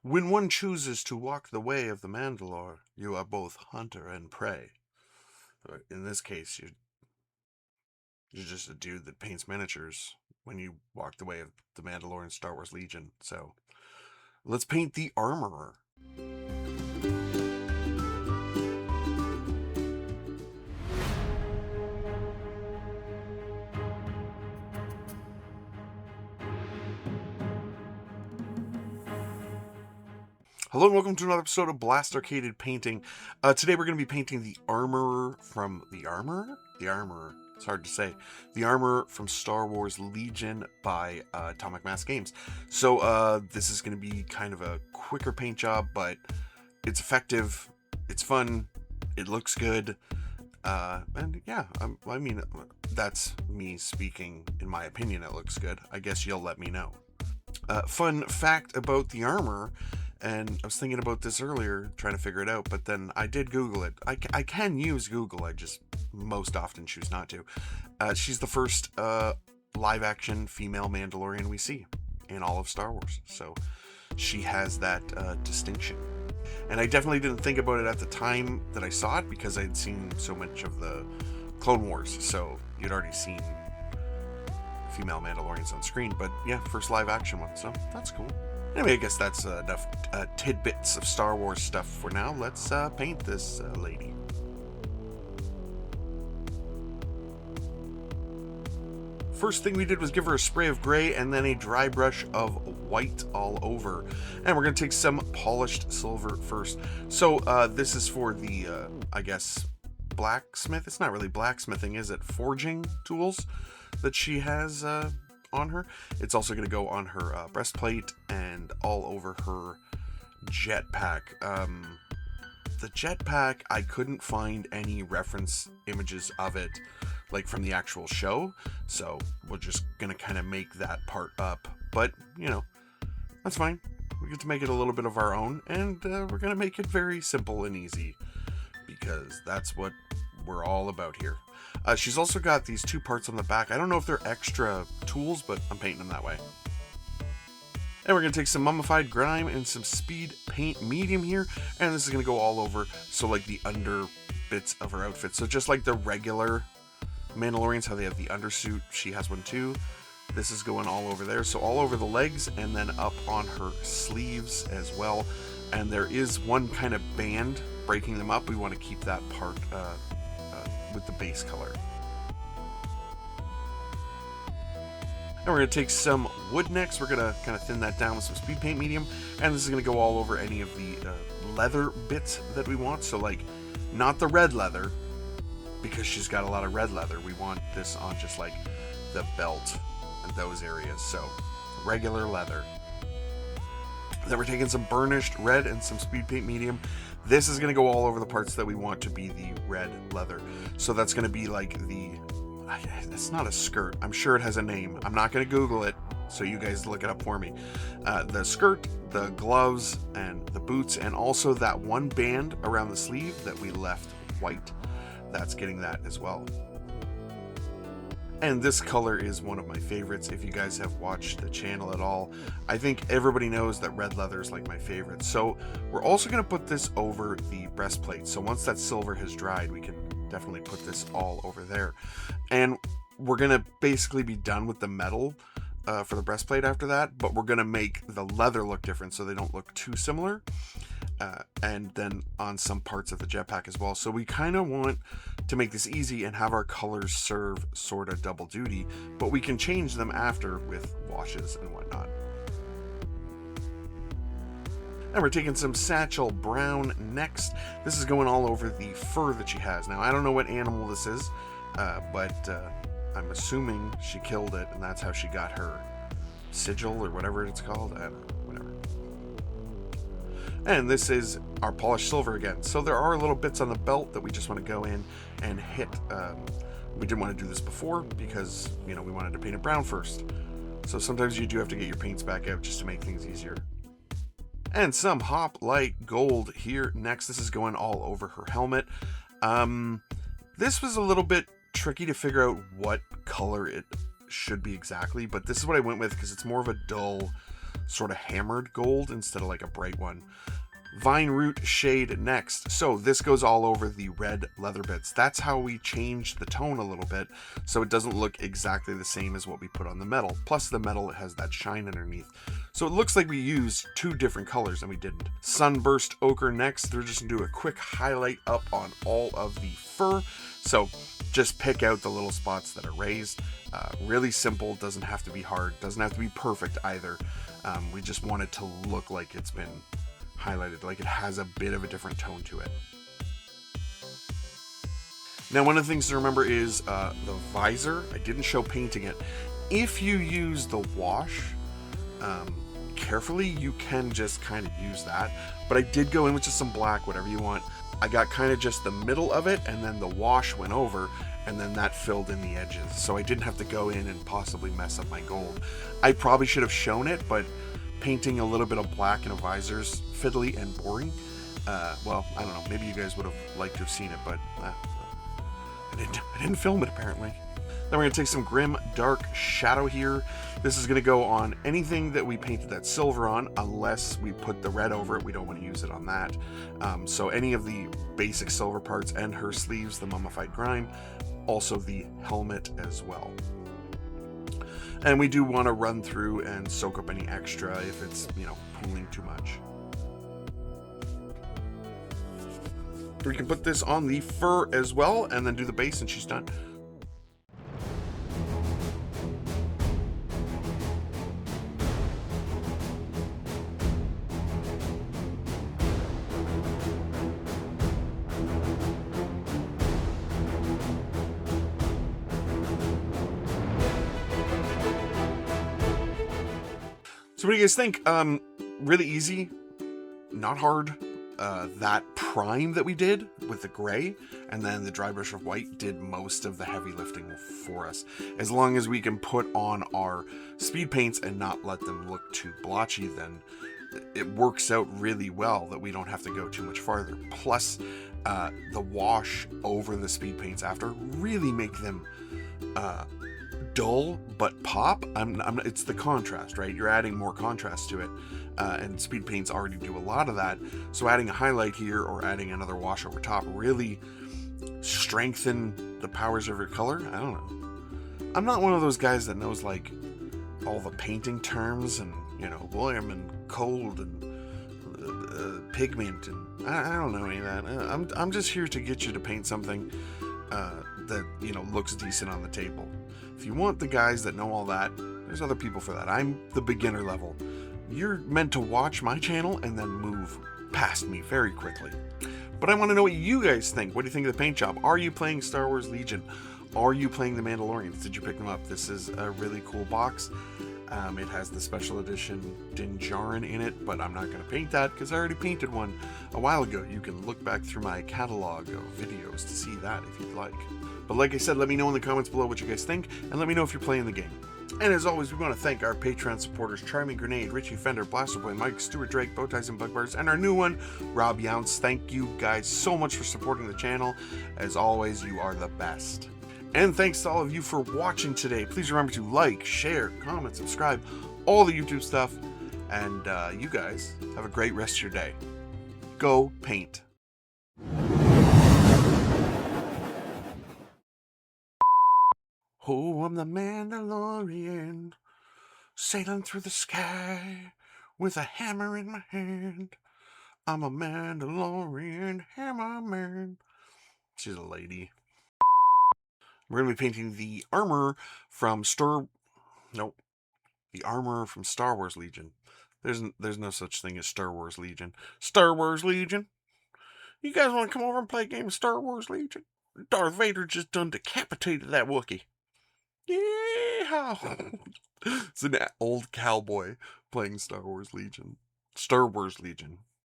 When one chooses to walk the way of the Mandalore, you are both hunter and prey. In this case, you're just a dude that paints miniatures when you walk the way of the Mandalorian Star Wars Legion. So let's paint the Armourer. Hello and welcome to another episode of Blast Arcaded Painting. Today we're going to be painting the Armourer from... The Armourer? The Armourer. It's hard to say. The Armourer from Star Wars Legion by Atomic Mass Games. So this is going to be kind of a quicker paint job, but it's effective, it's fun, it looks good, and yeah, I mean, that's me speaking. In my opinion, it looks good. I guess you'll let me know. Fun fact about the Armourer. And I was thinking about this earlier, trying to figure it out, but then I did Google it. I can use Google, I just most often choose not to. She's the first live-action female Mandalorian we see in all of Star Wars, so she has that distinction. And I definitely didn't think about it at the time that I saw it, because I had seen so much of the Clone Wars, so you'd already seen female Mandalorians on screen, but yeah, first live-action one, so that's cool. Anyway, I guess that's enough tidbits of Star Wars stuff for now. Let's paint this lady. First thing we did was give her a spray of gray and then a dry brush of white all over. And we're going to take some polished silver first. So this is for the, I guess, blacksmith. It's not really blacksmithing, is it? Forging tools that she has on her. It's also going to go on her breastplate and all over her jetpack. The jetpack, I couldn't find any reference images of it, like from the actual show, so we're just going to kind of make that part up. But, you know, that's fine. We get to make it a little bit of our own, and we're going to make it very simple and easy, because that's what we're all about here. She's also got these two parts on the back. I don't know if they're extra tools, but I'm painting them that way. And we're going to take some mummified grime and some speed paint medium here, and this is going to go all over, so like the under bits of her outfit. So just like the regular Mandalorians, how they have the undersuit, she has one too. This is going all over there, so all over the legs and then up on her sleeves as well. And there is one kind of band breaking them up. We want to keep that part with the base color. And we're going to take some wood next. We're going to kind of thin that down with some speed paint medium, and this is going to go all over any of the leather bits that we want. So like, not the red leather, because she's got a lot of red leather. We want this on just like the belt and those areas. So regular leather. Then we're taking some burnished red and some speed paint medium. This is going to go all over the parts that we want to be the red leather. So that's going to be like it's not a skirt. I'm sure it has a name. I'm not going to Google it, so you guys look it up for me. The skirt, the gloves, and the boots, and also that one band around the sleeve that we left white. That's getting that as well. And this color is one of my favorites. If you guys have watched the channel at all, I think everybody knows that red leather is like my favorite. So we're also going to put this over the breastplate. So once that silver has dried, we can definitely put this all over there. And we're going to basically be done with the metal for the breastplate after that, but we're going to make the leather look different so they don't look too similar. And then on some parts of the jetpack as well. So we kind of want to make this easy and have our colors serve sort of double duty, but we can change them after with washes and whatnot. And we're taking some satchel brown next. This is going all over the fur that she has. Now, I don't know what animal this is, but I'm assuming she killed it, and that's how she got her sigil or whatever it's called. I don't know, whatever. And this is our polished silver again. So there are little bits on the belt that we just want to go in and hit. We didn't want to do this before because, you know, we wanted to paint it brown first. So sometimes you do have to get your paints back out just to make things easier. And some hoplite gold here next. This is going all over her helmet. This was a little bit tricky to figure out what color it should be exactly, but this is what I went with because it's more of a dull sort of hammered gold instead of like a bright one. Vine root shade next. So this goes all over the red leather bits. That's how we change the tone a little bit, so it doesn't look exactly the same as what we put on the metal. Plus the metal has that shine underneath. So it looks like we used two different colors and we didn't. Sunburst ochre next. They're just gonna do a quick highlight up on all of the fur. So just pick out the little spots that are raised. Really simple, doesn't have to be hard, doesn't have to be perfect either. We just want it to look like it's been highlighted, like it has a bit of a different tone to it. Now, one of the things to remember is the visor. I didn't show painting it. If you use the wash carefully, you can just kind of use that. But I did go in with just some black, whatever you want. I got kind of just the middle of it, and then the wash went over, and then that filled in the edges. So I didn't have to go in and possibly mess up my gold. I probably should have shown it, but painting a little bit of black in a visor is fiddly and boring. Well, I don't know. Maybe you guys would have liked to have seen it, but I didn't film it apparently. Then we're going to take some Grim Dark Shadow here. This is going to go on anything that we painted that silver on, unless we put the red over it. We don't want to use it on that. So any of the basic silver parts and her sleeves, the mummified grime, also the helmet as well. And we do want to run through and soak up any extra if it's, pooling too much. We can put this on the fur as well and then do the base and she's done. So what do you guys think? Really easy, not hard. That prime that we did with the gray and then the dry brush of white did most of the heavy lifting for us. As long as we can put on our speed paints and not let them look too blotchy, then it works out really well that we don't have to go too much farther. Plus, the wash over the speed paints after really make them dull but pop. It's the contrast, right? You're adding more contrast to it, and speed paints already do a lot of that. So adding a highlight here or adding another wash over top really strengthen the powers of your color. I don't know. I'm not one of those guys that knows like all the painting terms and warm and cold and pigment, and I don't know any of that. I'm just here to get you to paint something that looks decent on the table. If you want the guys that know all that, there's other people for that. I'm the beginner level. You're meant to watch my channel and then move past me very quickly. But I want to know what you guys think. What do you think of the paint job? Are you playing Star Wars Legion? Are you playing the Mandalorians? Did you pick them up? This is a really cool box. It has the special edition Din Djarin in it, but I'm not going to paint that because I already painted one a while ago. You can look back through my catalog of videos to see that if you'd like. But like I said, let me know in the comments below what you guys think, and let me know if you're playing the game. And as always, we want to thank our Patreon supporters, Charming Grenade, Richie Fender, Blaster Boy, Mike, Stuart Drake, Bowties and Bugbears, and our new one, Rob Younce. Thank you guys so much for supporting the channel. As always, you are the best. And thanks to all of you for watching today. Please remember to like, share, comment, subscribe, all the YouTube stuff. And you guys have a great rest of your day. Go paint. Oh, I'm the Mandalorian, sailing through the sky with a hammer in my hand. I'm a Mandalorian hammer man. She's a lady. We're going to be painting the armor from the Armourer from Star Wars Legion. There's no such thing as Star Wars Legion. Star Wars Legion? You guys want to come over and play a game of Star Wars Legion? Darth Vader just done decapitated that Wookiee. Yeah. It's an old cowboy playing Star Wars Legion. Star Wars Legion.